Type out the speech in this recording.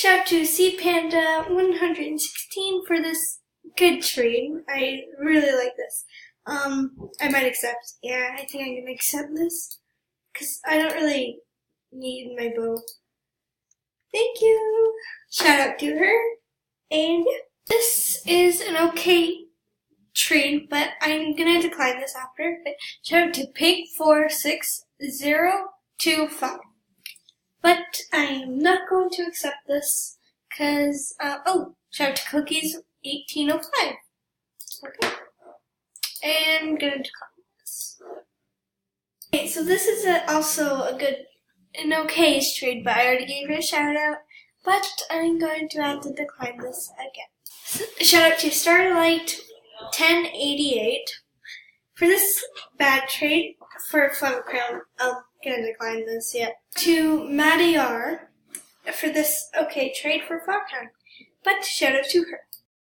Shout out to C Panda 116 for this good trade. I really like this. I might accept. Yeah, I think I'm gonna accept this because I don't really need my bow. Thank you. Shout out to her. And yeah, this is an okay trade, but I'm gonna decline this after. But shout out to Pig46025. But I am not going to accept this because, shout out to Cookies1805. Okay. And I'm gonna decline this. Okay, so this is also an okay trade, but I already gave her a shout out. But I'm going to have to decline this again. So, shout out to Starlight1088 for this bad trade for Flower Crown. I'm gonna decline this yet. To Maddie R for this okay trade for Flower Crown. But shout out to her.